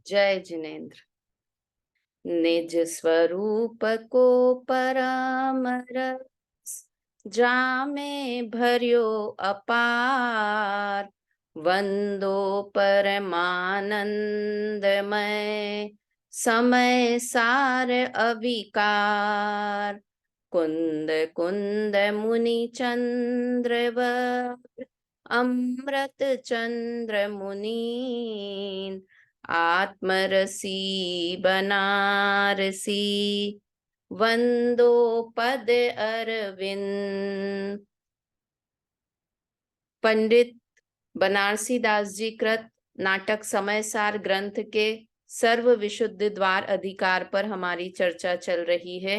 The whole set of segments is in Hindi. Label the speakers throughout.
Speaker 1: जय जिनेन्द्र। निज स्वरूप को परम रस जामे भर्यो अपार, वंदो परमानंदमय समय सार अविकार। कुंद कुंद मुनि चंद्रवर अमृत चंद्र मुनीन, आत्मरसी बनारसी वंदो पद अरविंद। पंडित बनारसी दास जी कृत नाटक समयसार ग्रंथ के सर्व विशुद्ध द्वार अधिकार पर हमारी चर्चा चल रही है।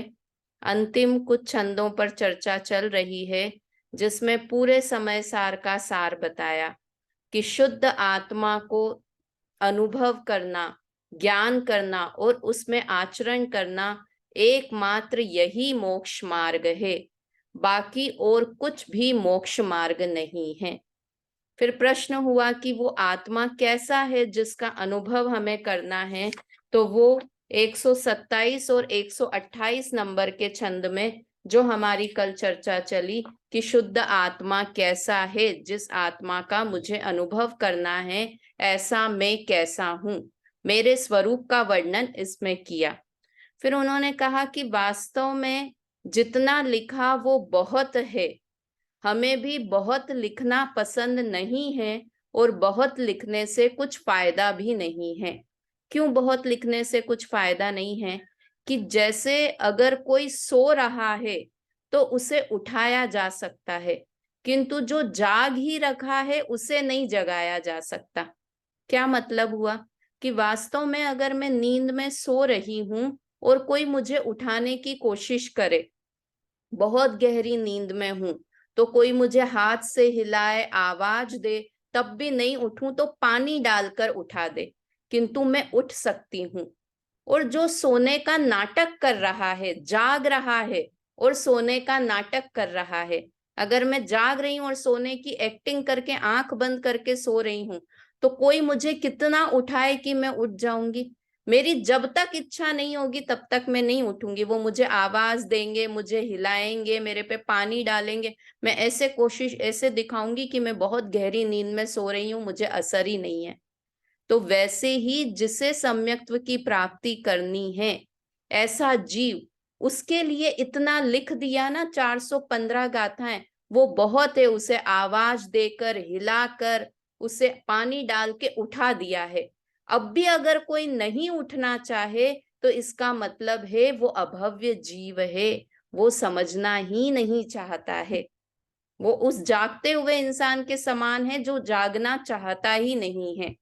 Speaker 1: अंतिम कुछ छंदों पर चर्चा चल रही है, जिसमें पूरे समयसार का सार बताया कि शुद्ध आत्मा को अनुभव करना, ज्ञान करना और उसमें आचरण करना एकमात्र यही मोक्ष मार्ग है, बाकी और कुछ भी मोक्ष मार्ग नहीं है। फिर प्रश्न हुआ कि वो आत्मा कैसा है जिसका अनुभव हमें करना है, तो वो 127 और 128 नंबर के छंद में जो हमारी कल चर्चा चली कि शुद्ध आत्मा कैसा है, जिस आत्मा का मुझे अनुभव करना है, ऐसा मैं कैसा हूं, मेरे स्वरूप का वर्णन इसमें किया। फिर उन्होंने कहा कि वास्तव में जितना लिखा वो बहुत है, हमें भी बहुत लिखना पसंद नहीं है और बहुत लिखने से कुछ फायदा भी नहीं है। क्यों बहुत लिखने से कुछ फायदा नहीं है? कि जैसे अगर कोई सो रहा है तो उसे उठाया जा सकता है, किंतु जो जाग ही रखा है उसे नहीं जगाया जा सकता। क्या मतलब हुआ? कि वास्तव में अगर मैं नींद में सो रही हूं और कोई मुझे उठाने की कोशिश करे, बहुत गहरी नींद में हूं, तो कोई मुझे हाथ से हिलाए, आवाज दे, तब भी नहीं उठूं तो पानी डालकर उठा दे, किंतु मैं उठ सकती हूँ। और जो सोने का नाटक कर रहा है, जाग रहा है और सोने का नाटक कर रहा है, अगर मैं जाग रही हूं और सोने की एक्टिंग करके आंख बंद करके सो रही हूं, तो कोई मुझे कितना उठाए कि मैं उठ जाऊंगी? मेरी जब तक इच्छा नहीं होगी तब तक मैं नहीं उठूंगी। वो मुझे आवाज देंगे, मुझे हिलाएंगे, मेरे पे पानी डालेंगे, मैं ऐसे कोशिश ऐसे दिखाऊंगी कि मैं बहुत गहरी नींद में सो रही हूं, मुझे असर ही नहीं है। तो वैसे ही जिसे सम्यक्त्व की प्राप्ति करनी है, ऐसा जीव, उसके लिए इतना लिख दिया ना, 415 गाथाएं, वो बहुत है। उसे आवाज देकर, हिलाकर, उसे पानी डाल के उठा दिया है। अब भी अगर कोई नहीं उठना चाहे तो इसका मतलब है वो अभव्य जीव है, वो समझना ही नहीं चाहता है। वो उस जागते हुए इंसान के समान है जो जागना चाहता ही नहीं है।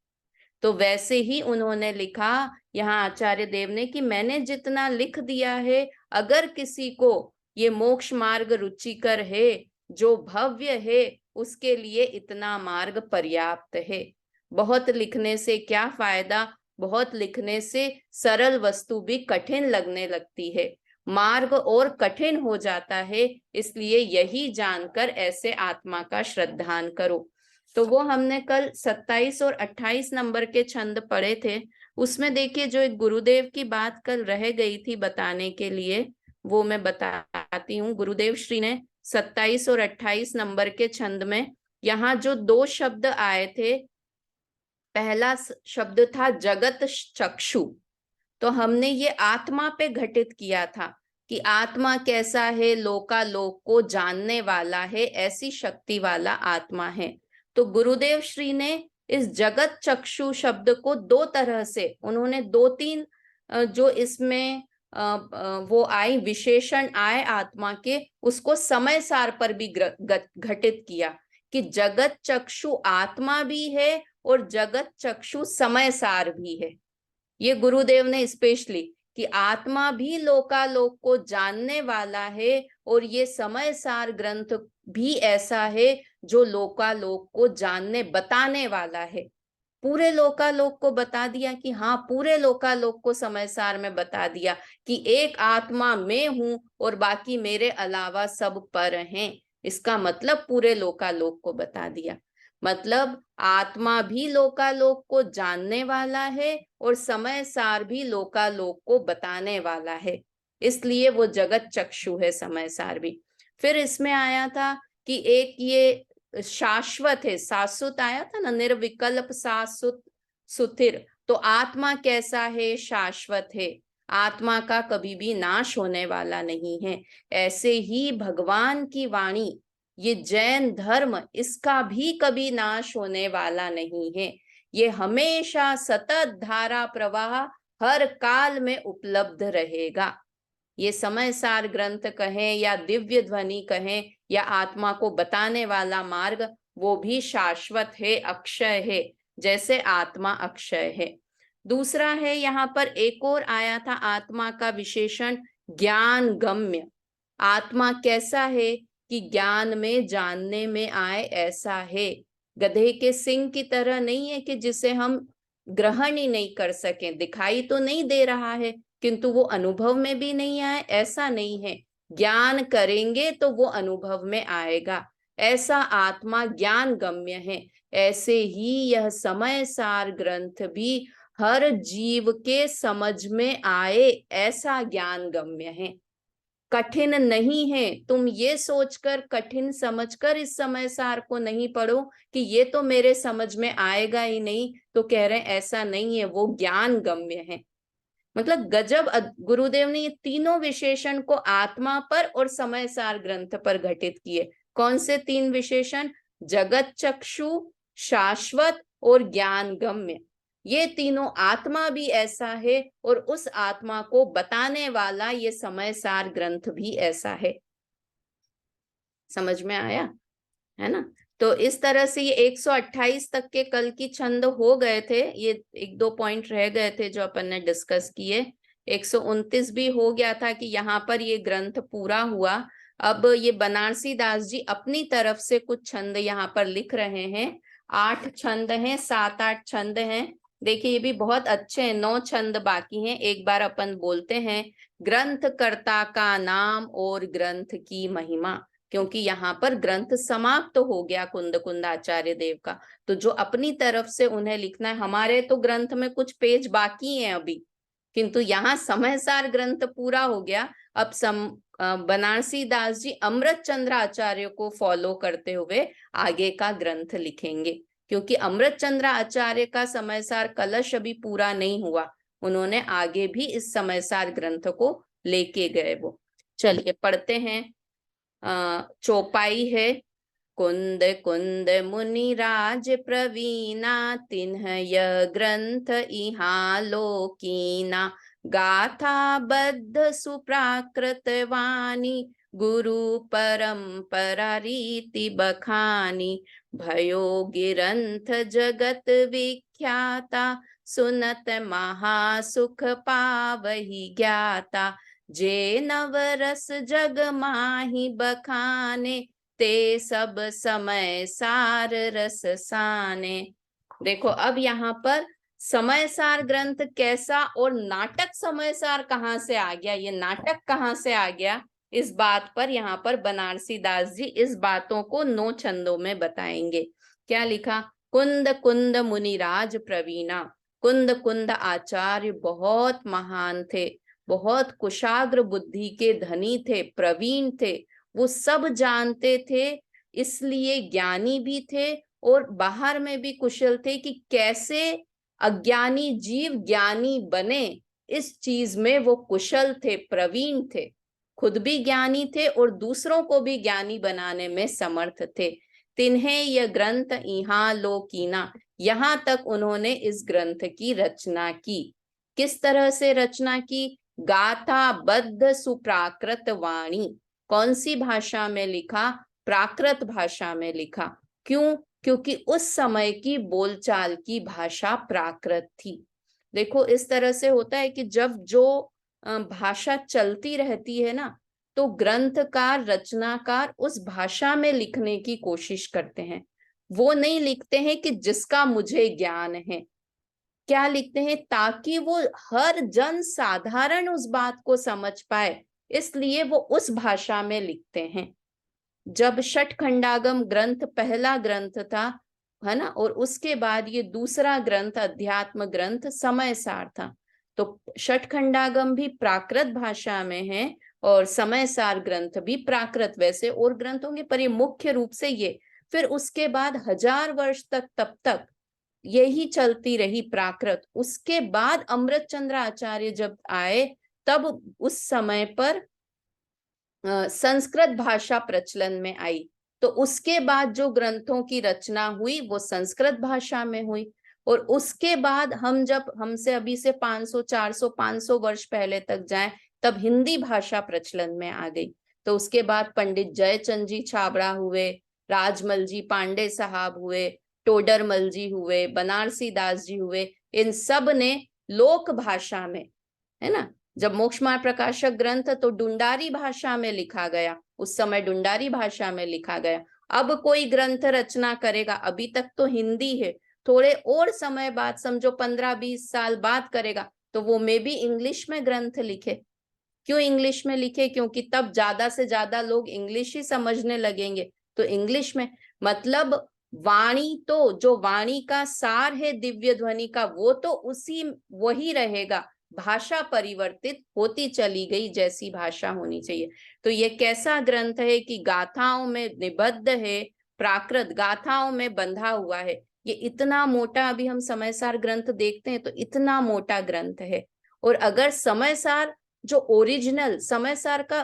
Speaker 1: तो वैसे ही उन्होंने लिखा यहाँ आचार्य देव ने कि मैंने जितना लिख दिया है, अगर किसी को ये मोक्ष मार्ग रुचिकर है, जो भव्य है, उसके लिए इतना मार्ग पर्याप्त है। बहुत लिखने से क्या फायदा? बहुत लिखने से सरल वस्तु भी कठिन लगने लगती है, मार्ग और कठिन हो जाता है। इसलिए यही जानकर ऐसे आत्मा का श्रद्धान करो। तो वो हमने कल 27 और 28 नंबर के छंद पढ़े थे। उसमें देखिए, जो एक गुरुदेव की बात कल रह गई थी बताने के लिए, वो मैं बताती हूँ। गुरुदेव श्री ने 27 और 28 नंबर के छंद में यहाँ जो दो शब्द आए थे, पहला शब्द था जगत चक्षु। तो हमने ये आत्मा पे घटित किया था कि आत्मा कैसा है, लोकालोक को जानने वाला है, ऐसी शक्ति वाला आत्मा है। तो गुरुदेव श्री ने इस जगत चक्षु शब्द को दो तरह से, उन्होंने दो तीन जो इसमें वो आई विशेषण आए आत्मा के, उसको समय सार पर भी घटित किया कि जगत चक्षु आत्मा भी है और जगत चक्षु समय सार भी है। ये गुरुदेव ने स्पेशली कि आत्मा भी लोकालोक को जानने वाला है और ये समय सार ग्रंथ भी ऐसा है जो लोकालोक को जानने बताने वाला है। पूरे लोकालोक को बता दिया कि हाँ, पूरे लोकालोक को समय सार में बता दिया कि एक आत्मा मैं हूं और बाकी मेरे अलावा सब पर हैं। इसका मतलब पूरे लोकालोक को बता दिया। मतलब आत्मा भी लोकालोक को जानने वाला है और समय सार भी लोकालोक को बताने वाला है, इसलिए वो जगत चक्षु है समय सार भी। फिर इसमें आया था कि एक ये शाश्वत है, शाश्वत आया था ना, निर्विकल्प शाश्वत सुथिर। तो आत्मा कैसा है? शाश्वत है, आत्मा का कभी भी नाश होने वाला नहीं है। ऐसे ही भगवान की वाणी, ये जैन धर्म, इसका भी कभी नाश होने वाला नहीं है। ये हमेशा सतत धारा प्रवाह हर काल में उपलब्ध रहेगा। ये समय सार ग्रंथ कहें या दिव्य ध्वनि कहें या आत्मा को बताने वाला मार्ग, वो भी शाश्वत है, अक्षय है, जैसे आत्मा अक्षय है। दूसरा है यहाँ पर एक और आया था आत्मा का विशेषण ज्ञान गम्य। आत्मा कैसा है कि ज्ञान में, जानने में आए ऐसा है। गधे के सिंग की तरह नहीं है कि जिसे हम ग्रहण ही नहीं कर सकें, दिखाई तो नहीं दे रहा है किंतु वो अनुभव में भी नहीं आए, ऐसा नहीं है। ज्ञान करेंगे तो वो अनुभव में आएगा, ऐसा आत्मा ज्ञान गम्य है। ऐसे ही यह समय सार ग्रंथ भी हर जीव के समझ में आए ऐसा ज्ञान गम्य है, कठिन नहीं है। तुम ये सोचकर, कठिन समझकर इस समय सार को नहीं पढ़ो कि ये तो मेरे समझ में आएगा ही नहीं, तो कह रहे हैं ऐसा नहीं है, वो ज्ञान गम्य है। मतलब गजब, गुरुदेव ने ये तीनों विशेषण को आत्मा पर और समय सार ग्रंथ पर घटित किए। कौन से तीन विशेषण? जगत चक्षु, शाश्वत और ज्ञान गम्य। ये तीनों, आत्मा भी ऐसा है और उस आत्मा को बताने वाला ये समय सार ग्रंथ भी ऐसा है। समझ में आया है ना? तो इस तरह से ये 128 तक के कल की छंद हो गए थे। ये एक दो पॉइंट रह गए थे जो अपन ने डिस्कस किए। 129 भी हो गया था कि यहाँ पर ये ग्रंथ पूरा हुआ। अब ये बनारसी दास जी अपनी तरफ से कुछ छंद यहाँ पर लिख रहे हैं। 8 छंद हैं, 7-8 छंद हैं। देखिए ये भी बहुत अच्छे हैं। 9 छंद बाकी हैं, एक बार अपन बोलते हैं। ग्रंथ कर्ता का नाम और ग्रंथ की महिमा, क्योंकि यहाँ पर ग्रंथ समाप्त तो हो गया कुंद कुंद आचार्य देव का, तो जो अपनी तरफ से उन्हें लिखना है। हमारे तो ग्रंथ में कुछ पेज बाकी हैं अभी, किंतु यहाँ समय सार ग्रंथ पूरा हो गया। अब बनारसी दास जी अमृत चंद्र आचार्य को फॉलो करते हुए आगे का ग्रंथ लिखेंगे, क्योंकि अमृत चंद्र आचार्य का समय सार कलश अभी पूरा नहीं हुआ, उन्होंने आगे भी इस समय सार ग्रंथ को लेके गए वो। चलिए पढ़ते हैं। चौपाई है। कुंद कुंद मुनि राज प्रवीणा, तिन्ह यह ग्रंथ इहा लोकीना। गाथा बद्ध सुप्राकृत वाणी, गुरु परंपरा रीति बखानी। भयो गिरंथ जगत विख्याता, सुनत महासुख पावही ज्ञाता। जे नवरस जग माही बखाने, ते सब समय सार रस साने। देखो अब यहाँ पर समय सार ग्रंथ कैसा और नाटक समय सार कहाँ से आ गया, ये नाटक कहाँ से आ गया, इस बात पर यहाँ पर बनारसी दास जी इस बातों को 9 छंदों में बताएंगे। क्या लिखा? कुंद कुंद मुनिराज प्रवीणा। कुंद कुंद आचार्य बहुत महान थे, बहुत कुशाग्र बुद्धि के धनी थे, प्रवीण थे, वो सब जानते थे, इसलिए ज्ञानी भी थे और बाहर में भी कुशल थे कि कैसे अज्ञानी जीव ज्ञानी बने, इस चीज में वो कुशल थे, प्रवीण थे। खुद भी ज्ञानी थे और दूसरों को भी ज्ञानी बनाने में समर्थ थे। तिन्हें यह ग्रंथ इहा लोकीना, यहाँ तक उन्होंने इस ग्रंथ की रचना की। किस तरह से रचना की? गाथा बद्ध सुप्राकृत वाणी। कौन सी भाषा में लिखा? प्राकृत भाषा में लिखा। क्यों? क्योंकि उस समय की बोलचाल की भाषा प्राकृत थी। देखो इस तरह से होता है कि जब जो भाषा चलती रहती है ना, तो ग्रंथकार, रचनाकार उस भाषा में लिखने की कोशिश करते हैं। वो नहीं लिखते हैं कि जिसका मुझे ज्ञान है। क्या लिखते हैं? ताकि वो हर जन साधारण उस बात को समझ पाए, इसलिए वो उस भाषा में लिखते हैं। जब षट खंडागम ग्रंथ पहला ग्रंथ था, है ना। और उसके बाद ये दूसरा ग्रंथ अध्यात्म ग्रंथ समय सार था। तो षटखंडागम भी प्राकृत भाषा में है और समय सार ग्रंथ भी प्राकृत, वैसे और ग्रंथ होंगे पर ये मुख्य रूप से ये। फिर उसके बाद 1000 वर्ष तक तब तक यही चलती रही प्राकृत। उसके बाद अमृत चंद्र आचार्य जब आए तब उस समय पर संस्कृत भाषा प्रचलन में आई। तो उसके बाद जो ग्रंथों की रचना हुई वो संस्कृत भाषा में हुई। और उसके बाद हम जब हमसे अभी से 500 400 500 वर्ष पहले तक जाएं तब हिंदी भाषा प्रचलन में आ गई। तो उसके बाद पंडित जयचंद जी छाबड़ा हुए, राजमल जी पांडे साहब हुए, टोडरमल जी हुए, बनारसी दास जी हुए, इन सब ने लोक भाषा में, है ना, जब मोक्ष मार्ग प्रकाशक ग्रंथ तो डुंडारी भाषा में लिखा गया, उस समय डुंडारी भाषा में लिखा गया। अब कोई ग्रंथ रचना करेगा, अभी तक तो हिंदी है, थोड़े और समय बाद समझो 15-20 साल बाद करेगा तो वो मे भी इंग्लिश में ग्रंथ लिखे। क्यों इंग्लिश में लिखे? क्योंकि तब ज्यादा से ज्यादा लोग इंग्लिश ही समझने लगेंगे, तो इंग्लिश में। मतलब वाणी तो जो वाणी का सार है दिव्य ध्वनि का वो तो उसी वही रहेगा, भाषा परिवर्तित होती चली गई जैसी भाषा होनी चाहिए। तो ये कैसा ग्रंथ है कि गाथाओं में निबद्ध है, प्राकृत गाथाओं में बंधा हुआ है। ये इतना मोटा, अभी हम समय सार ग्रंथ देखते हैं तो इतना मोटा ग्रंथ है। और अगर समय सार जो ओरिजिनल समय सार का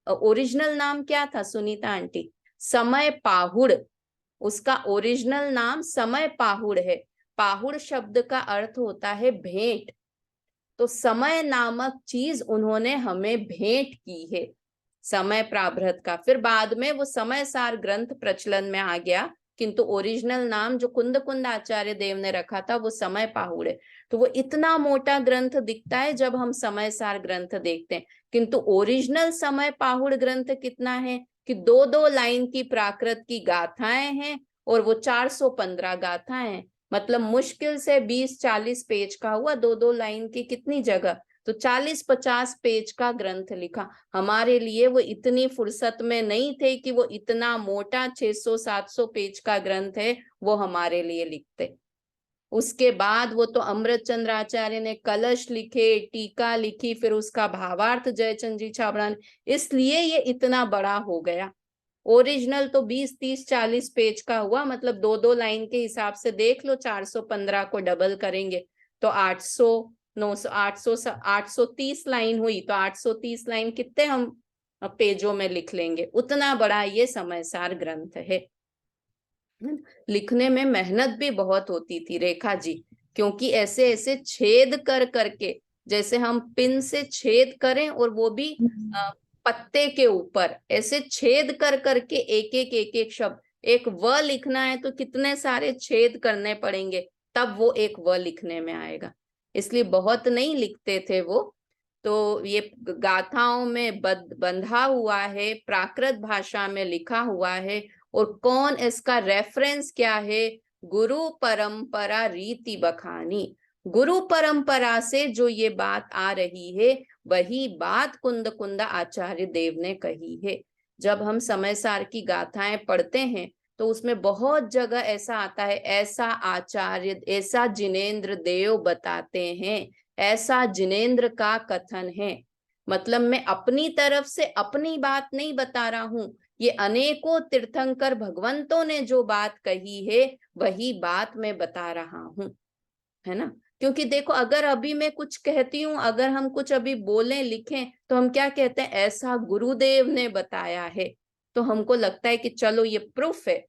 Speaker 1: ओरिजिनल नाम क्या था सुनीता आंटी? समय पाहुड़। उसका ओरिजिनल नाम समय पाहुड़ है। पाहुड़ शब्द का अर्थ होता है भेंट। तो समय नामक चीज उन्होंने हमें भेंट की है, समय प्राभृत का। फिर बाद में वो समय सार ग्रंथ प्रचलन में आ गया, किंतु ओरिजिनल नाम जो कुंद कुंद आचार्य देव ने रखा था वो समय पाहुड़ है। तो वो इतना मोटा ग्रंथ दिखता है जब हम समय सार ग्रंथ देखते हैं, किंतु ओरिजिनल समय पाहुड़ ग्रंथ कितना है कि 2-2 लाइन की प्राकृत की गाथाएं हैं और वो 415 गाथाएं हैं। मतलब मुश्किल से 20-40 पेज का हुआ, 2-2 लाइन की कितनी जगह, तो 40-50 पेज का ग्रंथ लिखा। हमारे लिए वो इतनी फुर्सत में नहीं थे कि वो इतना मोटा 600-700 पेज का ग्रंथ है वो हमारे लिए लिखते। उसके बाद वो तो अमृत चंद्र आचार्य ने कलश लिखे, टीका लिखी, फिर उसका भावार्थ जयचंद जी छाबड़ा ने, इसलिए ये इतना बड़ा हो गया। ओरिजिनल तो 20-30-40 पेज का हुआ, मतलब 2-2 लाइन के हिसाब से देख लो, 415 को डबल करेंगे तो 800 900 800 830 लाइन हुई। तो 830 लाइन कितने हम पेजों में लिख लेंगे? उतना बड़ा ये समय सार ग्रंथ है। लिखने में मेहनत भी बहुत होती थी रेखा जी, क्योंकि ऐसे ऐसे छेद कर करके, जैसे हम पिन से छेद करें और वो भी पत्ते के ऊपर ऐसे छेद कर करके एक एक शब्द, एक व लिखना है तो कितने सारे छेद करने पड़ेंगे तब वो एक व लिखने में आएगा। इसलिए बहुत नहीं लिखते थे वो। तो ये गाथाओं में बंधा हुआ है, प्राकृत भाषा में लिखा हुआ है। और कौन इसका रेफरेंस क्या है? गुरु परंपरा रीति बखानी। गुरु परंपरा से जो ये बात आ रही है वही बात कुंद कुंद आचार्य देव ने कही है। जब हम समय सार की गाथाएं पढ़ते हैं तो उसमें बहुत जगह ऐसा आता है, ऐसा आचार्य, ऐसा जिनेंद्र देव बताते हैं, ऐसा जिनेंद्र का कथन है। मतलब मैं अपनी तरफ से अपनी बात नहीं बता रहा हूं, ये अनेकों तीर्थंकर भगवंतों ने जो बात कही है वही बात मैं बता रहा हूं, है ना। क्योंकि देखो अगर अभी मैं कुछ कहती हूं, अगर हम कुछ अभी बोलें लिखें तो हम क्या कहते हैं? ऐसा गुरुदेव ने बताया है। तो हमको लगता है कि चलो ये प्रूफ है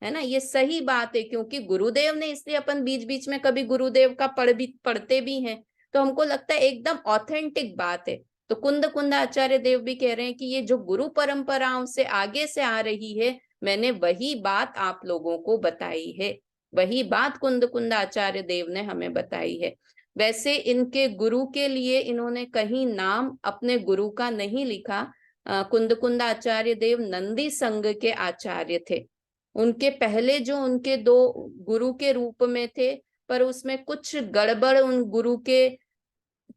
Speaker 1: ना, ये सही बात है, क्योंकि गुरुदेव ने, इसलिए अपन बीच बीच में कभी गुरुदेव का पढ़ते भी हैं तो हमको लगता है एकदम ऑथेंटिक बात है। तो कुंद कुंद आचार्य देव भी कह रहे हैं कि ये जो गुरु परंपराओं से आगे से आ रही है, मैंने वही बात आप लोगों को बताई है, वही बात कुंद कुंद आचार्य देव ने हमें बताई है। वैसे इनके गुरु के लिए इन्होंने कहीं नाम अपने गुरु का नहीं लिखा। कुंद कुंद आचार्य देव नंदी संघ के आचार्य थे। उनके पहले जो उनके 2 गुरु के रूप में थे, पर उसमें कुछ गड़बड़ उन गुरु के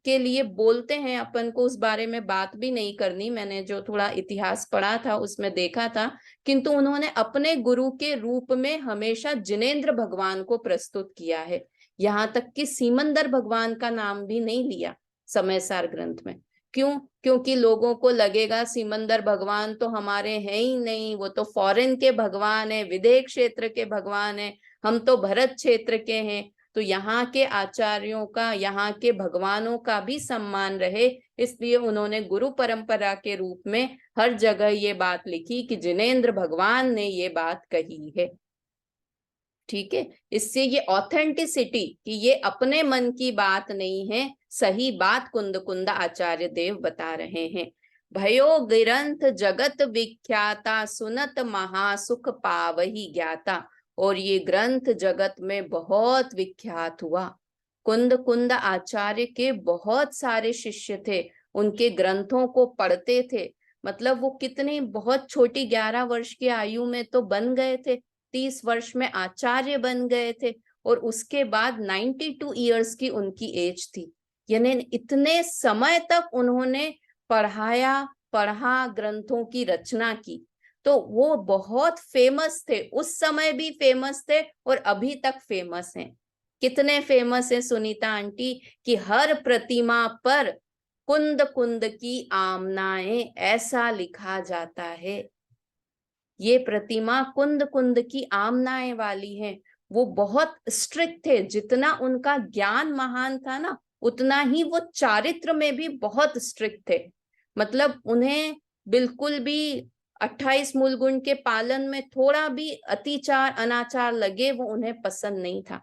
Speaker 1: के लिए बोलते हैं, अपन को उस बारे में बात भी नहीं करनी, मैंने जो थोड़ा इतिहास पढ़ा था उसमें देखा था, किंतु उन्होंने अपने गुरु के रूप में हमेशा जिनेंद्र भगवान को प्रस्तुत किया है। यहाँ तक कि सीमंदर भगवान का नाम भी नहीं लिया समय सार ग्रंथ में। क्यों? क्योंकि लोगों को लगेगा सीमंदर भगवान तो हमारे हैं ही नहीं, वो तो फॉरेन के भगवान है, विदेश क्षेत्र के भगवान है, हम तो भरत क्षेत्र के हैं। तो यहाँ के आचार्यों का, यहाँ के भगवानों का भी सम्मान रहे, इसलिए उन्होंने गुरु परंपरा के रूप में हर जगह ये बात लिखी कि जिनेंद्र भगवान ने ये बात कही है। ठीक है, इससे ये ऑथेंटिसिटी कि ये अपने मन की बात नहीं है, सही बात कुंद कुंद आचार्य देव बता रहे हैं। भयो ग्रंथ जगत विख्याता, सुनत महासुख पावही ज्ञाता। और ये ग्रंथ जगत में बहुत विख्यात हुआ। कुंद कुंद आचार्य के बहुत सारे शिष्य थे, उनके ग्रंथों को पढ़ते थे। मतलब वो कितनी बहुत छोटी 11 वर्ष की आयु में तो बन गए थे, 30 वर्ष में आचार्य बन गए थे, और उसके बाद 92 ईयर्स की उनकी एज थी। यानी इतने समय तक उन्होंने पढ़ाया, पढ़ा, ग्रंथों की रचना की। तो वो बहुत फेमस थे, उस समय भी फेमस थे और अभी तक फेमस हैं। कितने फेमस है सुनीता आंटी कि हर प्रतिमा पर कुंद कुंद की आमनाएं ऐसा लिखा जाता है। ये प्रतिमा कुंद कुंद की आमनाएं वाली है। वो बहुत स्ट्रिक्ट थे, जितना उनका ज्ञान महान था ना, उतना ही वो चारित्र में भी बहुत स्ट्रिक्ट थे। मतलब उन्हें बिल्कुल भी 28 मूल गुण के पालन में थोड़ा भी अतिचार अनाचार लगे वो उन्हें पसंद नहीं था।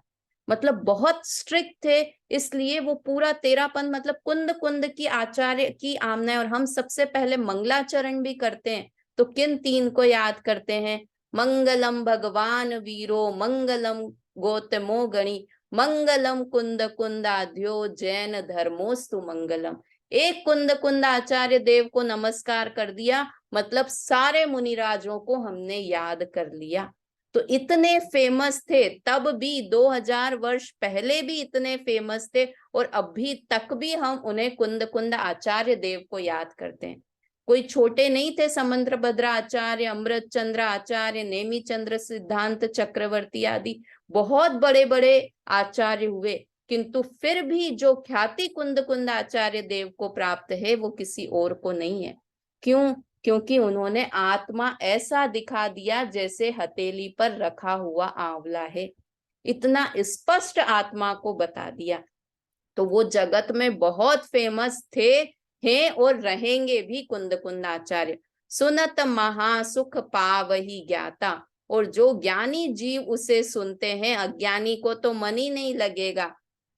Speaker 1: मतलब बहुत स्ट्रिक्ट थे, इसलिए वो पूरा तेरापन, मतलब कुंद कुंद की आचार्य की आमना। और हम सबसे पहले मंगलाचरण भी करते हैं तो किन 3 को याद करते हैं? मंगलम भगवान वीरो, मंगलम गौतमो गणी, मंगलम कुंद कुंदाध्यो, जैन धर्मोस्तु मंगलम। एक कुंद कुंद आचार्य देव को नमस्कार कर दिया, मतलब सारे मुनिराजों को हमने याद कर लिया। तो इतने फेमस थे तब भी, 2000 वर्ष पहले भी इतने फेमस थे, और अभी तक भी हम उन्हें कुंद कुंद आचार्य देव को याद करते हैं। कोई छोटे नहीं थे, समंत्र भद्र आचार्य, अमृत चंद्र आचार्य, नेमी चंद्र सिद्धांत चक्रवर्ती आदि बहुत बड़े बड़े आचार्य हुए, किंतु फिर भी जो ख्याति कुंद कुंद आचार्य देव को प्राप्त है वो किसी और को नहीं है। क्यों? क्योंकि उन्होंने आत्मा ऐसा दिखा दिया जैसे हथेली पर रखा हुआ आंवला है, इतना स्पष्ट आत्मा को बता दिया। तो वो जगत में बहुत फेमस थे, हैं और रहेंगे भी कुंद कुंद आचार्य। सुनत महासुख पावही ज्ञाता। और जो ज्ञानी जीव उसे सुनते हैं, अज्ञानी को तो मन ही नहीं लगेगा।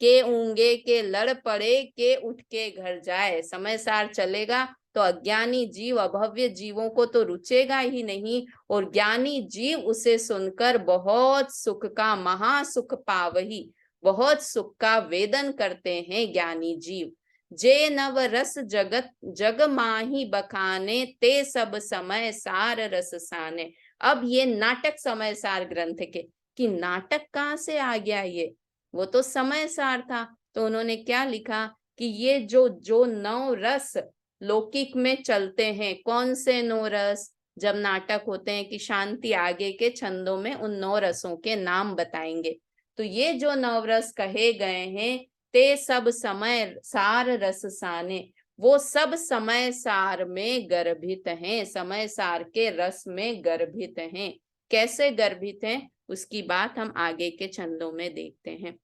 Speaker 1: के ऊंगे के लड़ पड़े, के उठ के घर जाए। समय सार चलेगा तो अज्ञानी जीव, अभव्य जीवों को तो रुचेगा ही नहीं, और ज्ञानी जीव उसे सुनकर बहुत सुख का, महासुख पावही, बहुत सुख का वेदन करते हैं ज्ञानी जीव। जे नव रस जगत जग माही बखाने, ते सब समय सार रस साने। अब ये नाटक समय सार ग्रंथ के, कि नाटक कहाँ से आ गया, ये वो तो समय सार था। तो उन्होंने क्या लिखा कि ये जो जो 9 रस लौकिक में चलते हैं, कौन से 9 रस? जब नाटक होते हैं कि शांति आगे के छंदों में उन 9 रसों के नाम बताएंगे। तो ये जो 9 रस कहे गए हैं, ते सब समय सार रस साने, वो सब समय सार में गर्भित हैं, समय सार के रस में गर्भित हैं। कैसे गर्भित हैं उसकी बात हम आगे के छंदों में देखते हैं।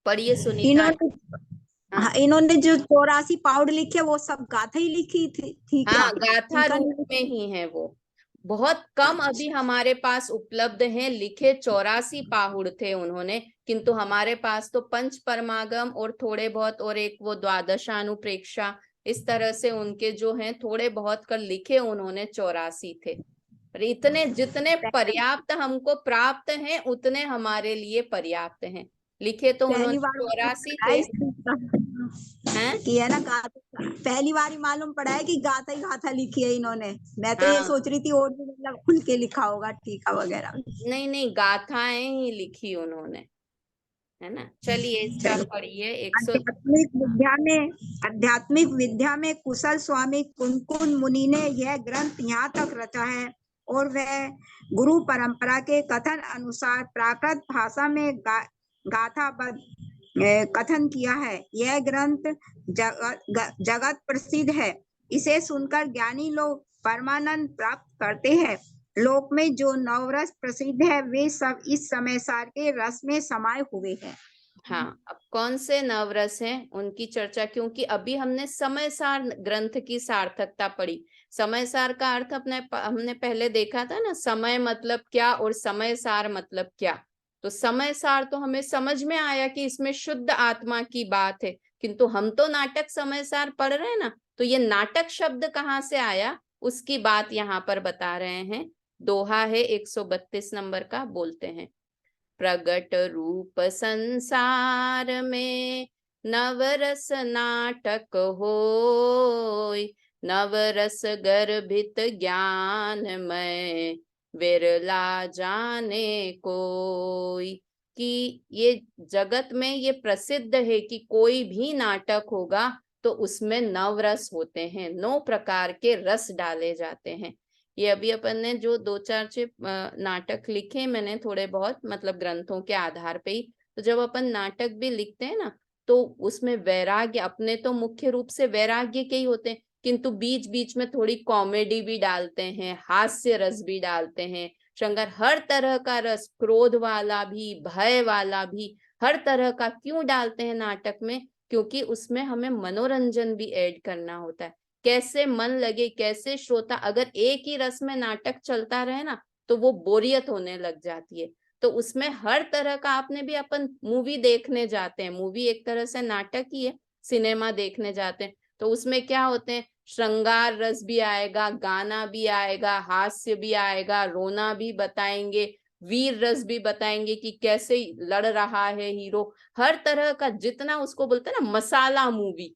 Speaker 1: पढ़िए सुनीता। हाँ,
Speaker 2: इन्होंने जो 84 पाउड लिखे वो सब गाथा ही लिखी थी क्या?
Speaker 1: हाँ, गाथा रूप में ही है वो। बहुत कम अभी हमारे पास उपलब्ध हैं लिखे। 84 पाहुड़ थे उन्होंने, किंतु हमारे पास तो पंच परमागम और थोड़े बहुत, और एक वो द्वादशानुप्रेक्षा, इस तरह से उनके जो हैं थोड़े बहुत कर लिखे उन्होंने 84 थे। पर इतने जितने पर्याप्त हमको प्राप्त हैं उतने हमारे लिए पर्याप्त हैं। लिखे तो उन्होंने 84 थे हैं?
Speaker 2: कि है ना, गाथा पहली बार ही मालूम पड़ा है कि गाथा ही गाथा लिखी है इन्होंने। मैं तो ये सोच रही थी और भी मतलब खुल के लिखा होगा टीका वगैरह।
Speaker 1: नहीं नहीं, गाथाएं ही लिखी उन्होंने, है ना। चलिए इसका पढ़िए 100।
Speaker 2: आध्यात्मिक विद्या में कुशल स्वामी कुनकुन मुनि ने यह ग्रंथ यहाँ तक रचा है और वह गुरु परंपरा के कथन अनुसार प्राकृत भाषा में गाथाबद्ध कथन किया है। यह ग्रंथ जगत प्रसिद्ध है। इसे सुनकर ज्ञानी लोग परमानंद प्राप्त करते हैं। लोक में जो नवरस प्रसिद्ध है वे सब इस समय सार के रस में समाये हुए हैं।
Speaker 1: हाँ, अब कौन से नवरस हैं उनकी चर्चा, क्योंकि अभी हमने समय सार ग्रंथ की सार्थकता पढ़ी। समय सार का अर्थ हमने पहले देखा था ना, समय मतलब क्या और समय सार मतलब क्या। तो समय सार तो हमें समझ में आया कि इसमें शुद्ध आत्मा की बात है, किंतु हम तो नाटक समय सार पढ़ रहे हैं ना, तो ये नाटक शब्द कहाँ से आया उसकी बात यहाँ पर बता रहे हैं। दोहा है 132 नंबर का, बोलते हैं। प्रगट रूप संसार में नवरस नाटक होय, नवरस गर्भित ज्ञान में विरला जाने कोई। कि ये जगत में ये प्रसिद्ध है कि कोई भी नाटक होगा तो उसमें नवरस होते हैं, 9 प्रकार के रस डाले जाते हैं। ये अभी अपन ने जो 2-4 नाटक लिखे मैंने थोड़े बहुत, मतलब ग्रंथों के आधार पे ही। तो जब अपन नाटक भी लिखते हैं ना, तो उसमें वैराग्य, अपने तो मुख्य रूप से वैराग्य के ही होते हैं, किंतु बीच बीच में थोड़ी कॉमेडी भी डालते हैं, हास्य रस भी डालते हैं, श्रृंगार, हर तरह का रस, क्रोध वाला भी, भय वाला भी, हर तरह का क्यों डालते हैं नाटक में, क्योंकि उसमें हमें मनोरंजन भी ऐड करना होता है। कैसे मन लगे, कैसे श्रोता, अगर एक ही रस में नाटक चलता रहे ना तो वो बोरियत होने लग जाती है। तो उसमें हर तरह का, आपने भी, अपन मूवी देखने जाते हैं, मूवी एक तरह से नाटक ही है, सिनेमा देखने जाते हैं, तो उसमें क्या होते हैं, श्रृंगार रस भी आएगा, गाना भी आएगा, हास्य भी आएगा, रोना भी बताएंगे, वीर रस भी बताएंगे कि कैसे लड़ रहा है हीरो, हर तरह का, जितना उसको बोलते हैं ना मसाला मूवी,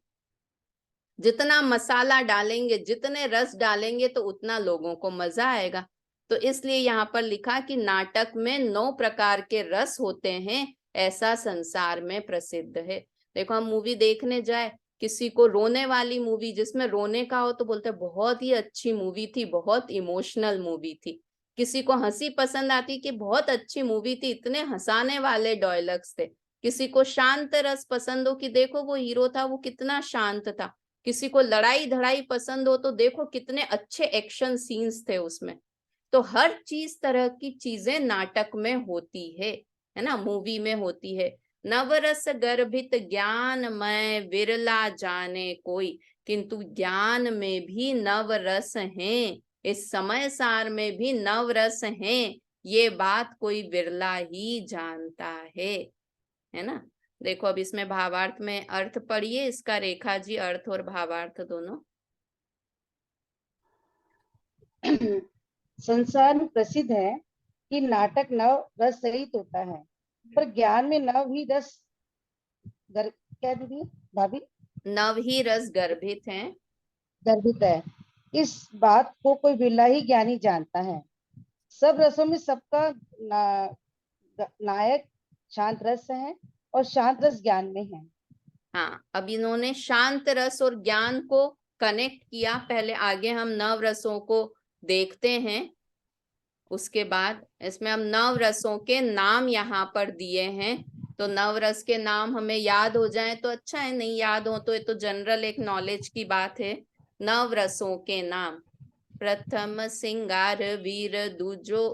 Speaker 1: जितना मसाला डालेंगे, जितने रस डालेंगे तो उतना लोगों को मजा आएगा। तो इसलिए यहाँ पर लिखा कि नाटक में 9 प्रकार के रस होते हैं, ऐसा संसार में प्रसिद्ध है। देखो, हम मूवी देखने जाए, किसी को रोने वाली मूवी जिसमें रोने का हो तो बोलते बहुत ही अच्छी मूवी थी, बहुत इमोशनल मूवी थी। किसी को हंसी पसंद आती कि बहुत अच्छी मूवी थी, इतने हंसाने वाले डायलॉग्स थे। किसी को शांत रस पसंद हो कि देखो वो हीरो था वो कितना शांत था। किसी को लड़ाई धड़ाई पसंद हो तो देखो कितने अच्छे एक्शन सीन्स थे उसमें। तो हर चीज, तरह की चीजें नाटक में होती है ना, मूवी में होती है। नवरस गर्भित ज्ञान में विरला जाने कोई, किंतु ज्ञान में भी नवरस हैं, इस समय सार में भी नवरस हैं, ये बात कोई विरला ही जानता है ना। देखो अब इसमें भावार्थ में अर्थ पढ़िए इसका, रेखा जी, अर्थ और भावार्थ दोनों।
Speaker 3: संसार में प्रसिद्ध है कि नाटक नव रस सहित होता है, पर ज्ञान में नव ही रस क्या दीदी भाभी,
Speaker 1: नव ही रस गर्भित हैं,
Speaker 3: गर्भित है। इस बात को कोई बिरला ही ज्ञानी जानता है। सब रसों में सबका नायक शांत रस है और शांत रस ज्ञान में है।
Speaker 1: हाँ, अब इन्होंने शांत रस और ज्ञान को कनेक्ट किया। पहले आगे हम नव रसों को देखते हैं, उसके बाद इसमें हम नव रसों के नाम यहाँ पर दिए हैं। तो नव रस के नाम हमें याद हो जाए तो अच्छा है, नहीं याद हो तो ये तो जनरल एक नॉलेज की बात है। नव रसों के नाम, प्रथम सिंगार वीर दूजो,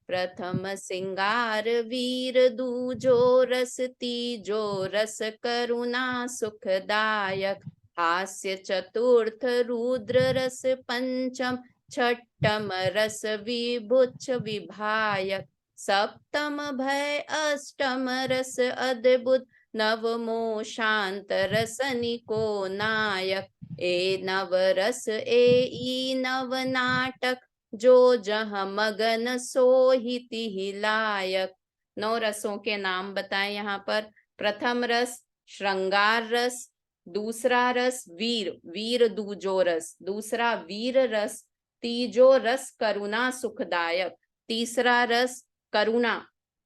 Speaker 1: प्रथम सिंगार वीर दूजो रस, तीजो रस करुणा सुखदायक, हास्य चतुर्थ रुद्र रस, पंचम छठम रस विभुच्छ विभायक, सप्तम भय अष्टम रस अद्भुत, नवमो शांत रस निको नायक, ए नव रस ए नव नाटक, जो जह मगन सोहिति ही लायक। 9 रसों के नाम बताएं यहाँ पर। प्रथम रस श्रृंगार रस, दूसरा रस वीर दूजो रस, दूसरा वीर रस, तीजो रस करुणा सुखदायक, तीसरा रस करुणा,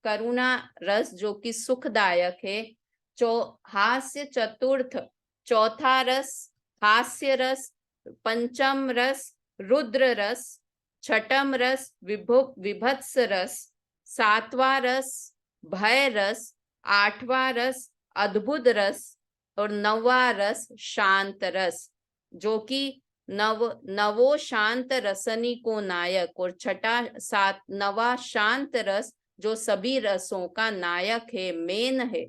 Speaker 1: करुणा रस जो कि सुखदायक है। हास्य चतुर्थ चौथा रस हास्य रस। पंचम रस रुद्र रस। छठम रस विभत्स रस। सातवां रस भय रस। आठवां रस अद्भुत रस और नौवां रस शांत रस, जो कि नवो शांत रसनी को नायक और नवा शांत रस जो सभी रसों का नायक है, मेन है।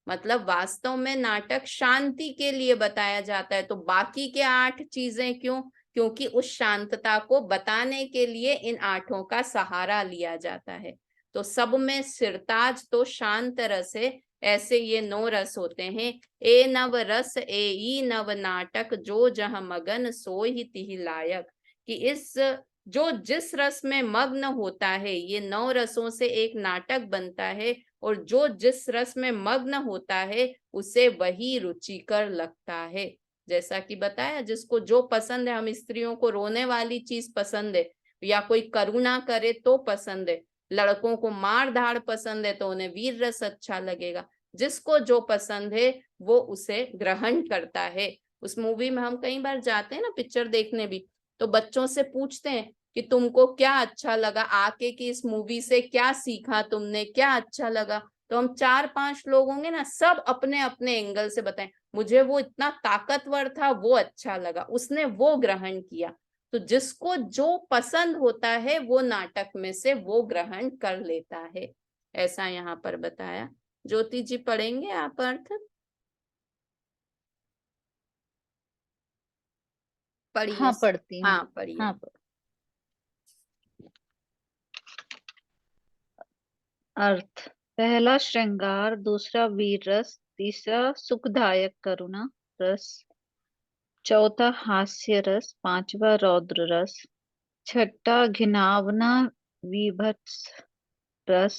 Speaker 1: मतलब वास्तव में नाटक शांति के लिए बताया जाता है, तो बाकी के 8 चीजें क्यों? क्योंकि उस शांतता को बताने के लिए इन 8 का सहारा लिया जाता है। तो सब में सिरताज तो शांत रस है। ऐसे ये 9 रस होते हैं। ए नव रस ए नव नाटक जो जह मगन सो ही तिहि लायक, कि इस जो जिस रस में मग्न होता है, ये 9 रसों से एक नाटक बनता है, और जो जिस रस में मग्न होता है उसे वही रुचिकर लगता है। जैसा कि बताया, जिसको जो पसंद है, हम स्त्रियों को रोने वाली चीज पसंद है या कोई करुणा करे तो पसंद है, लड़कों को मार धाड़ पसंद है तो उन्हें वीर रस अच्छा लगेगा। जिसको जो पसंद है वो उसे ग्रहण करता है। उस मूवी में हम कई बार जाते हैं ना पिक्चर देखने भी, तो बच्चों से पूछते हैं कि तुमको क्या अच्छा लगा आके, कि इस मूवी से क्या सीखा तुमने, क्या अच्छा लगा। तो हम 4-5 लोग होंगे ना, सब अपने अपने एंगल से बताएं, मुझे वो इतना ताकतवर था, वो अच्छा लगा, उसने वो ग्रहण किया। तो जिसको जो पसंद होता है वो नाटक में से वो ग्रहण कर लेता है, ऐसा यहाँ पर बताया। ज्योति जी पढ़ेंगे आप अर्थ? पढ़िए।
Speaker 3: हाँ पढ़ती हूँ।
Speaker 1: हाँ पढ़िए।
Speaker 3: हाँ अर्थ। पहला श्रृंगार, दूसरा वीर रस, तीसरा सुखदायक करुणा रस, चौथा हास्य रस, पांचवा रौद्र रस, छठा घिनावना विभत्स रस,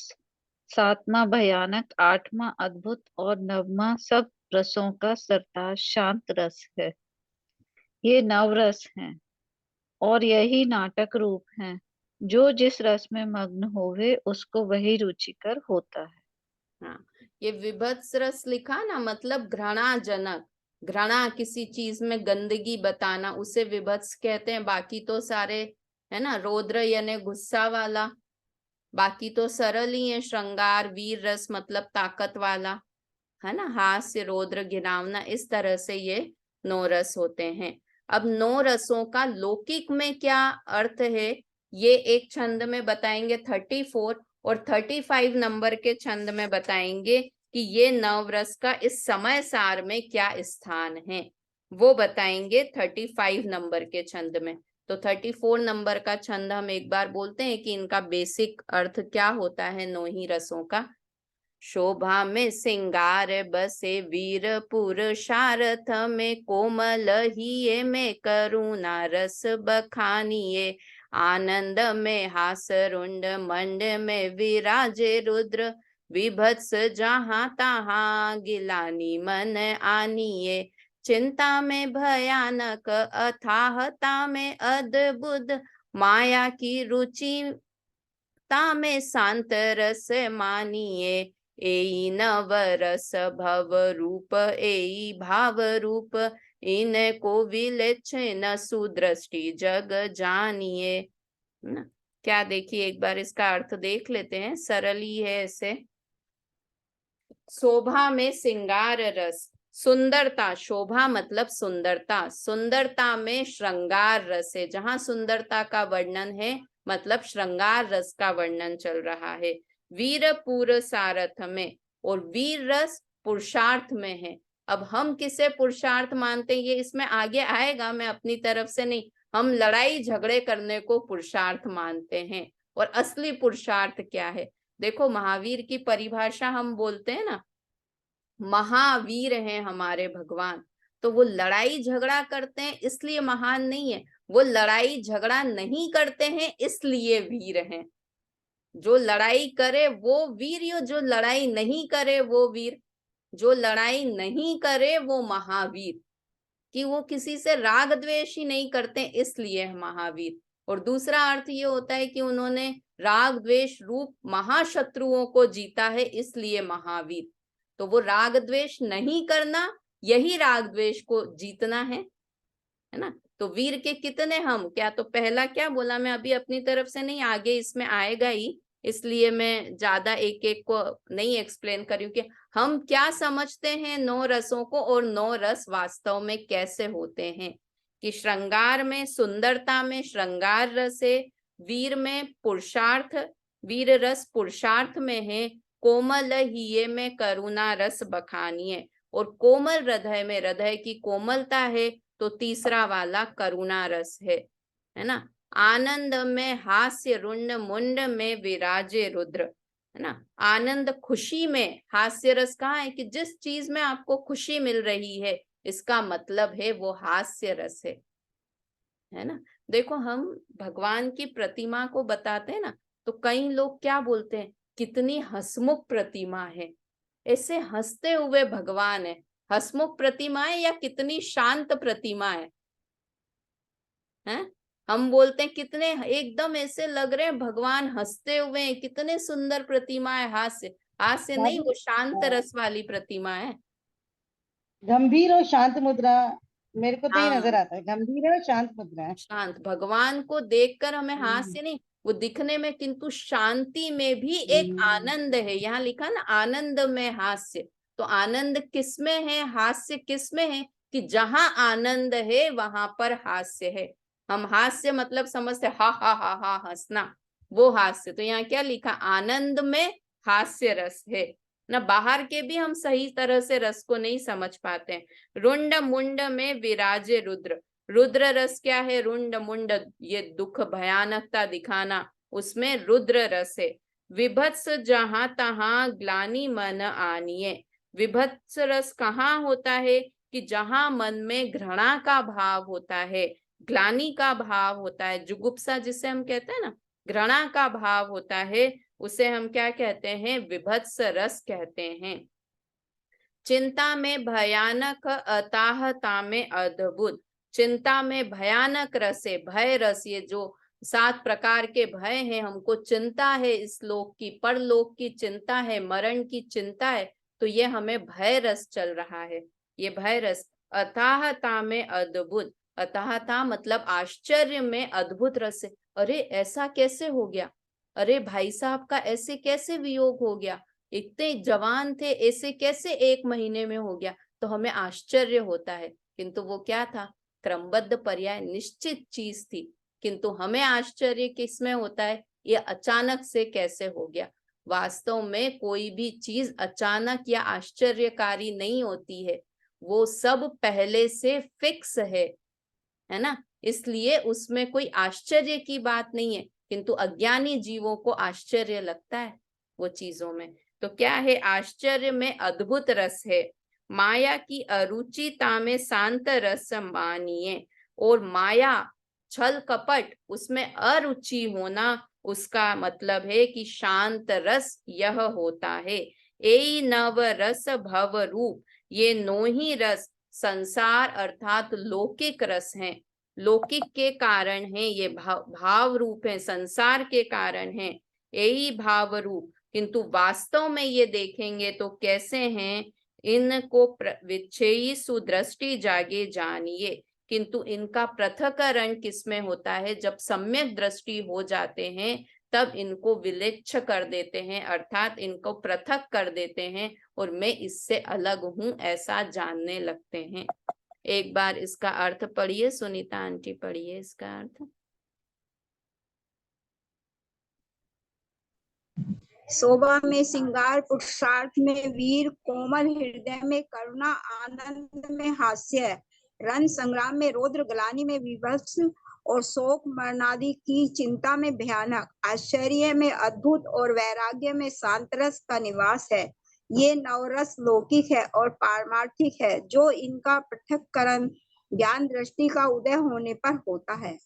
Speaker 3: सातवां भयानक, आठवां अद्भुत और नववां सब रसों का सरताज शांत रस है। ये नवरस हैं और यही नाटक रूप हैं। जो जिस रस में मग्न होवे उसको वही रुचिकर होता है।
Speaker 1: हाँ, ये विभत्स रस लिखा ना, मतलब घृणाजनक, घृणा किसी चीज में गंदगी बताना, उसे विभत्स कहते हैं। बाकी तो सारे है ना, रौद्र यानी गुस्सा वाला, बाकी तो सरल ही है। श्रृंगार वीर रस मतलब ताकत वाला, है ना। हास्य रौद्र घिनावना, इस तरह से ये 9 रस होते हैं। अब 9 रसों का लौकिक में क्या अर्थ है, ये एक छंद में बताएंगे 34, और 35 नंबर के छंद में बताएंगे कि ये नवरस का इस समय सार में क्या स्थान है, वो बताएंगे 35 नंबर के छंद में। तो 34 नंबर का छंद हम एक बार बोलते हैं कि इनका बेसिक अर्थ क्या होता है 9 ही रसों का। शोभा में सिंगार बसे वीर पुरुषार्थ में, कोमल हिये में करुणा रस बखानिए, आनंद में हास रुंड मंड में विराजे रुद्र, विभत्स जहाँ तहाँ गिलानी मन आनिए, चिंता में भयानक अथाहता में अद्भुत, माया की रुचि ता में शांत रस मानिए, एई नवरस भव रूप एई भाव रूप, इनको विलक्षण सुदृष्टि जग जानिए। ना, क्या देखिए एक बार इसका अर्थ देख लेते हैं, सरल ही है ऐसे। शोभा में सिंगार रस, सुंदरता, शोभा मतलब सुंदरता, सुंदरता में श्रृंगार रस है। जहां सुंदरता का वर्णन है मतलब श्रृंगार रस का वर्णन चल रहा है। वीर पुरुषार्थ में, और वीर रस पुरुषार्थ में है। अब हम किसे पुरुषार्थ मानते हैं ये इसमें आगे आएगा, मैं अपनी तरफ से नहीं। हम लड़ाई झगड़े करने को पुरुषार्थ मानते हैं, और असली पुरुषार्थ क्या है? देखो, महावीर की परिभाषा हम बोलते हैं ना, महावीर हैं हमारे भगवान, तो वो लड़ाई झगड़ा करते हैं इसलिए महान नहीं है, वो लड़ाई झगड़ा नहीं करते हैं इसलिए वीर हैं। जो लड़ाई करे वो वीर, जो लड़ाई नहीं करे वो वीर। जो लड़ाई नहीं करे वो महावीर, कि वो किसी से राग द्वेष ही नहीं करते इसलिए महावीर। और दूसरा अर्थ ये होता है कि उन्होंने राग द्वेष रूप महाशत्रुओं को जीता है, इसलिए महावीर। तो वो राग द्वेष नहीं करना, यही राग द्वेष को जीतना है ना। तो वीर के कितने हम, क्या तो पहला क्या बोला मैं अभी अपनी तरफ से नहीं, आगे इसमें आएगा ही, इसलिए मैं ज्यादा एक एक को नहीं एक्सप्लेन कर रही हूँ कि हम क्या समझते हैं 9 रसों को और 9 रस वास्तव में कैसे होते हैं। कि श्रृंगार में, सुंदरता में श्रृंगार रस है, वीर में पुरुषार्थ, वीर रस पुरुषार्थ में है, कोमल हिये में करुणा रस बखानिए, और कोमल हृदय में हृदय की कोमलता है, तो तीसरा वाला करुणा रस है ना। आनंद में हास्य रुंड मुंड में विराजे रुद्र, है ना। आनंद खुशी में, हास्य रस कहाँ है कि जिस चीज में आपको खुशी मिल रही है, इसका मतलब है वो हास्य रस है ना। देखो हम भगवान की प्रतिमा को बताते हैं ना, तो कई लोग क्या बोलते हैं, कितनी हंसमुख प्रतिमा है, ऐसे हंसते हुए भगवान है। हंसमुख प्रतिमा है या कितनी शांत प्रतिमा है? हम बोलते हैं कितने एकदम ऐसे लग रहे हैं भगवान हंसते हुए हैं, कितने सुंदर प्रतिमा है। हास्य, हास्य नहीं, वो शांत रस वाली प्रतिमा है।
Speaker 4: गंभीर और शांत मुद्रा, मेरे को तो ये
Speaker 1: हाँ,
Speaker 4: नजर आता है, गंभीर और शांत मुद्रा है।
Speaker 1: शांत, भगवान को देखकर हमें हास्य नहीं, वो दिखने में, किंतु शांति में भी एक आनंद है। यहाँ लिखा ना, आनंद में हास्य। तो आनंद किसमें है, हास्य किसमें है? कि जहां आनंद है वहां पर हास्य है। हम हास्य मतलब समझते हा हा हा हा हंसना, वो हास्य। तो यहाँ क्या लिखा, आनंद में हास्य रस है ना। बाहर के भी हम सही तरह से रस को नहीं समझ पाते हैं। रुंड मुंड में विराजे रुद्र, रुद्र रस क्या है? रुंड मुंड, ये दुख भयानकता दिखाना, उसमें रुद्र रस है। विभत्स जहां तहां ग्लानि मन आनिए, विभत्स रस कहाँ होता है? कि जहां मन में घृणा का भाव होता है, ग्लानि का भाव होता है, जुगुप्सा जिसे हम कहते हैं ना, घृणा का भाव होता है, उसे हम क्या कहते हैं? विभत्स रस कहते हैं। चिंता में भयानक, अताहता में अद्भुत, चिंता में भयानक रस है, भय रस, ये जो 7 प्रकार के भय हैं, हमको चिंता है इस लोक की, परलोक की चिंता है, मरण की चिंता है, तो ये हमें भय रस चल रहा है, ये भय रस। अताहता में अद्भुत, अताहता मतलब आश्चर्य में अद्भुत रस है। अरे ऐसा कैसे हो गया, अरे भाई साहब का ऐसे कैसे वियोग हो गया, इतने जवान थे, ऐसे कैसे 1 महीने में हो गया, तो हमें आश्चर्य होता है। किंतु वो क्या था? क्रमबद्ध पर्याय, निश्चित चीज थी। किंतु हमें आश्चर्य किसमें होता है? ये अचानक से कैसे हो गया। वास्तव में कोई भी चीज अचानक या आश्चर्यकारी नहीं होती है, वो सब पहले से फिक्स है ना। इसलिए उसमें कोई आश्चर्य की बात नहीं है, किंतु अज्ञानी जीवों को आश्चर्य लगता है वो चीजों में। तो क्या है? आश्चर्य में अद्भुत रस है। माया की अरुचिता में शांत रस मानिए, और माया छल कपट उसमें अरुचि होना, उसका मतलब है कि शांत रस यह होता है। ए नव रस भव रूप, ये 9 ही रस संसार अर्थात लौकिक रस हैं, लौकिक के कारण है, ये भाव रूप है, संसार के कारण है, यही भाव रूप। किंतु वास्तव में ये देखेंगे तो कैसे हैं? इनको विच्छेयी सुदृष्टि जागे जानिए, किंतु इनका पृथक्करण किसमें होता है? जब सम्यक दृष्टि हो जाते हैं तब इनको विलेच्छ कर देते हैं, अर्थात इनको पृथक कर देते हैं, और मैं इससे अलग हूं ऐसा जानने लगते हैं। एक बार इसका अर्थ पढ़िए, सुनीता आंटी पढ़िए इसका अर्थ।
Speaker 2: शोभा में श्रृंगार, पुरुषार्थ में वीर, कोमल हृदय में करुणा, आनंद में हास्य, रण संग्राम में रौद्र, ग्लानि में विभत्स, और शोक मरणादि की चिंता में भयानक, आश्चर्य में अद्भुत और वैराग्य में शांतरस का निवास है। ये नवरस लौकिक है और पारमार्थिक है, जो इनका पृथक्करण ज्ञान दृष्टि का उदय होने पर होता है।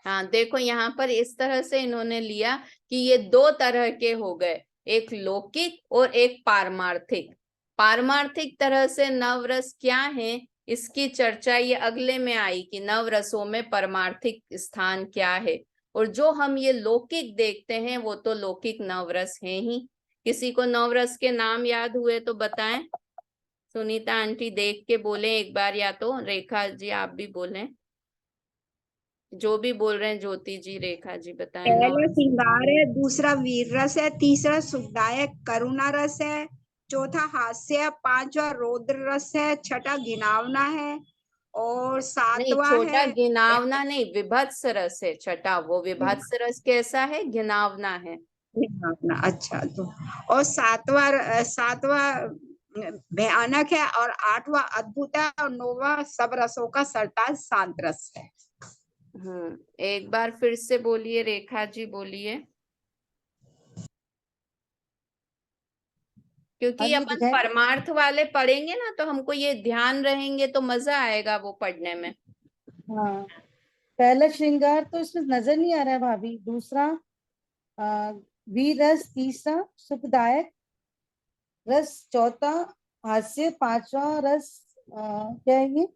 Speaker 1: हाँ देखो, यहाँ पर इस तरह से इन्होंने लिया कि ये 2 तरह के हो गए, एक लौकिक और एक पारमार्थिक। पारमार्थिक तरह से नवरस क्या है, इसकी चर्चा ये अगले में आई कि नवरसों में परमार्थिक स्थान क्या है। और जो हम ये लौकिक देखते हैं वो तो लौकिक नवरस हैं ही। किसी को नवरस के नाम याद हुए तो बताएं। सुनीता आंटी देख के बोले एक बार, या तो रेखा जी आप भी बोलें, जो भी बोल रहे हैं, ज्योति जी, रेखा जी बताएं।
Speaker 2: पहला श्रृंगार है, दूसरा वीर रस है, तीसरा सुखदायक करुणा रस है, चौथा हास्य, पांचवा रौद्र रस है, छठा घिनावना है और
Speaker 1: नहीं,
Speaker 2: सातवां
Speaker 1: छोटा
Speaker 2: है
Speaker 1: घिनावना नहीं, विभत्स रस है छठा। वो विभत्स रस कैसा है? घिनावना है।
Speaker 2: घिनावना। अच्छा, तो और सातवां भयानक है और आठवां अद्भुत है और नौवां सब रसों का सरताज शांत रस है।
Speaker 1: एक बार फिर से बोलिए, रेखा जी बोलिए, क्योंकि
Speaker 4: हाँ जी,
Speaker 1: अपन परमार्थ वाले पढ़ेंगे ना तो हमको ये ध्यान रहेंगे तो मजा आएगा वो पढ़ने में।
Speaker 4: हाँ, पहला श्रृंगार तो इसमें नजर नहीं आ रहा है भाभी। दूसरा वीर रस, तीसरा सुखदायक रस, चौथा हास्य, पांचवा रस क्या है ये?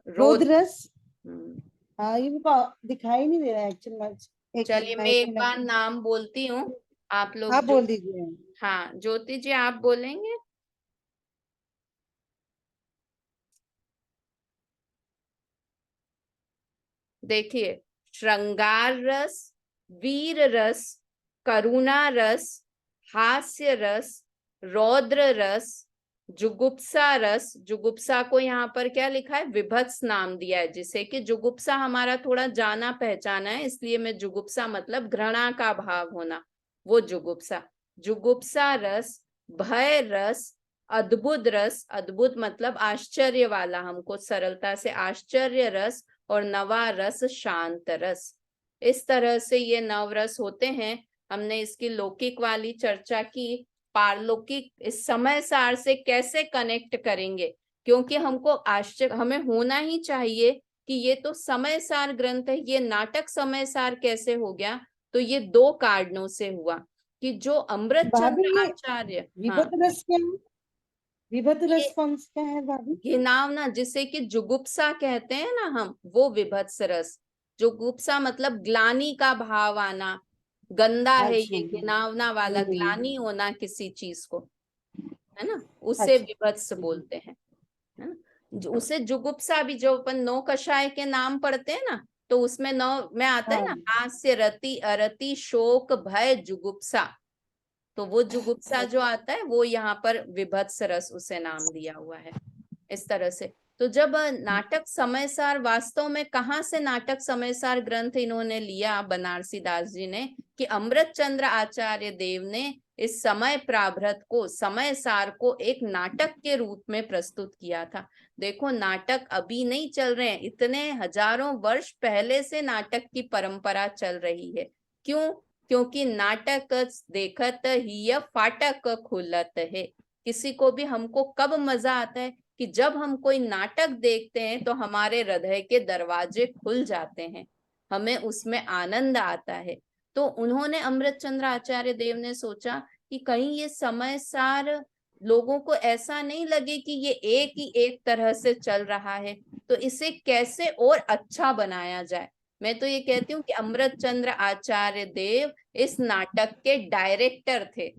Speaker 1: रोद।
Speaker 4: रौद्र रस।
Speaker 1: हम्म,
Speaker 4: हाँ, ये मुझको दिखाई नहीं दे रहा है एक्चुअली। एक
Speaker 1: चलिए
Speaker 4: मिनट,
Speaker 1: मैं
Speaker 4: एक
Speaker 1: एक बार
Speaker 4: मिनट,
Speaker 1: नाम बोलती हूँ, आप लोग
Speaker 4: आप
Speaker 1: जो,
Speaker 4: बोल दीजिए।
Speaker 1: हाँ ज्योति जी आप बोलेंगे। देखिए, श्रृंगार रस, वीर रस, करुणा रस, हास्य रस, रौद्र रस, जुगुप्सा रस। जुगुप्सा को यहाँ पर क्या लिखा है? विभत्स नाम दिया है, जिसे कि जुगुप्सा हमारा थोड़ा जाना पहचाना है, इसलिए मैं जुगुप्सा मतलब घृणा का भाव होना, वो जुगुप्सा। जुगुप्सा रस, भय रस, अद्भुत रस, अद्भुत मतलब आश्चर्य वाला, हमको सरलता से आश्चर्य रस, और नवा रस शांत रस। इस तरह से ये नवरस होते हैं। हमने इसकी लौकिक वाली चर्चा की। पारलौकिक इस समय सार से कैसे कनेक्ट करेंगे, क्योंकि हमको आश्चर्य, हमें होना ही चाहिए कि ये तो समय सार ग्रंथ है, ये नाटक समय सार कैसे हो गया? तो ये दो कारणों से हुआ कि जो अमृत
Speaker 4: भाभी
Speaker 1: चंद्र
Speaker 4: ये
Speaker 1: आचार्य, हाँ,
Speaker 4: विभद रस क्या है? विभद
Speaker 1: ये
Speaker 4: रस कौन सा है भाभी?
Speaker 1: घिनावना, जिसे कि जुगुप्सा कहते हैं ना हम, वो विभत्स रस। जुगुप्सा मतलब ग्लानि का भाव आना, गंदा है
Speaker 4: अच्छा।
Speaker 1: ये, घिनावना वाला, ग्लानि होना किसी चीज को, है ना, उसे
Speaker 4: अच्छा।
Speaker 1: विभत्स बोलते हैं, है ना। उसे जुगुप्सा भी, जो अपन नौ कषाय के नाम पढ़ते हैं ना, तो उसमें नौ में आता है
Speaker 4: हाँ।
Speaker 1: ना, हास्य, रति, अरति, शोक, भय, जुगुप्सा। तो वो जुगुप्सा जो आता है वो यहाँ पर विभत्स रस उसे नाम दिया हुआ है। इस तरह से तो जब नाटक समयसार, वास्तव में कहाँ से नाटक समयसार ग्रंथ इन्होंने लिया बनारसी दास जी ने, कि अमृत चंद्र आचार्य देव ने इस समय प्राभृत को, समय सार को एक नाटक के रूप में प्रस्तुत किया था। देखो, नाटक अभी नहीं चल रहे हैं, इतने हजारों वर्ष पहले से नाटक की परंपरा चल रही है। क्यों? क्योंकि नाटक देखत ही फाटक खुलत है। किसी को भी, हमको कब मजा आता है कि जब हम कोई नाटक देखते हैं तो हमारे हृदय के दरवाजे खुल जाते हैं, हमें उसमें आनंद आता है। तो उन्होंने, अमृत चंद्र आचार्य देव ने सोचा कि कहीं ये समय सार लोगों को ऐसा नहीं लगे कि ये एक ही एक तरह से चल रहा है, तो इसे कैसे और अच्छा बनाया जाए। मैं तो ये कहती हूँ कि अमृत चंद्र आचार्य देव इस नाटक के डायरेक्टर थे।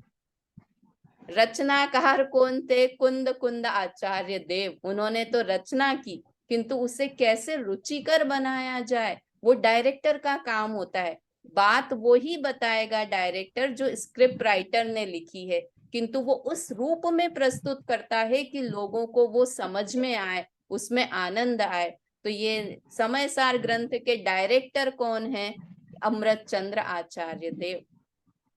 Speaker 1: रचनाकार कौन थे? कुंद कुंद आचार्य देव। उन्होंने तो रचना की, किंतु उसे कैसे रुचिकर बनाया जाए वो डायरेक्टर का काम होता है। बात वो ही बताएगा डायरेक्टर जो स्क्रिप्ट राइटर ने लिखी है, किंतु वो उस रूप में प्रस्तुत करता है कि लोगों को वो समझ में आए, उसमें आनंद आए। तो ये समय सार ग्रंथ के डायरेक्टर कौन है? अमृत चंद्र आचार्य देव,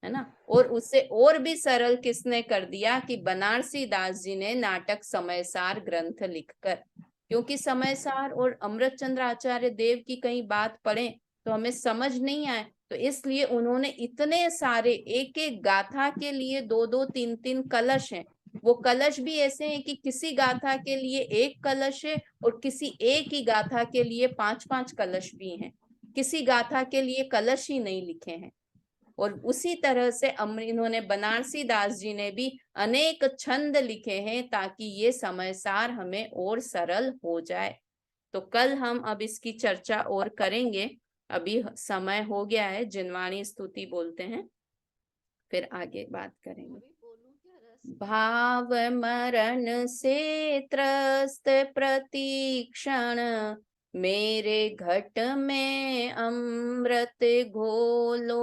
Speaker 1: है ना। और उसे और भी सरल किसने कर दिया कि बनारसी दास जी ने नाटक समयसार ग्रंथ लिखकर। क्योंकि समयसार और अमृत चंद्र आचार्य देव की कहीं बात पढ़े तो हमें समझ नहीं आए, तो इसलिए उन्होंने इतने सारे, एक एक गाथा के लिए दो दो तीन तीन कलश हैं। वो कलश भी ऐसे हैं कि किसी गाथा के लिए एक कलश है और किसी एक ही गाथा के लिए पांच पांच कलश भी हैं। किसी गाथा के लिए कलश ही नहीं लिखे हैं। और उसी तरह से इन्होंने, बनारसी दास जी ने भी अनेक छंद लिखे हैं ताकि ये समयसार हमें और सरल हो जाए। तो कल हम अब इसकी चर्चा और करेंगे। अभी समय हो गया है, जिनवाणी स्तुति बोलते हैं, फिर आगे बात करेंगे। भाव मरण से त्रस्त प्रतीक्षण, मेरे घट में अमृत घोलो।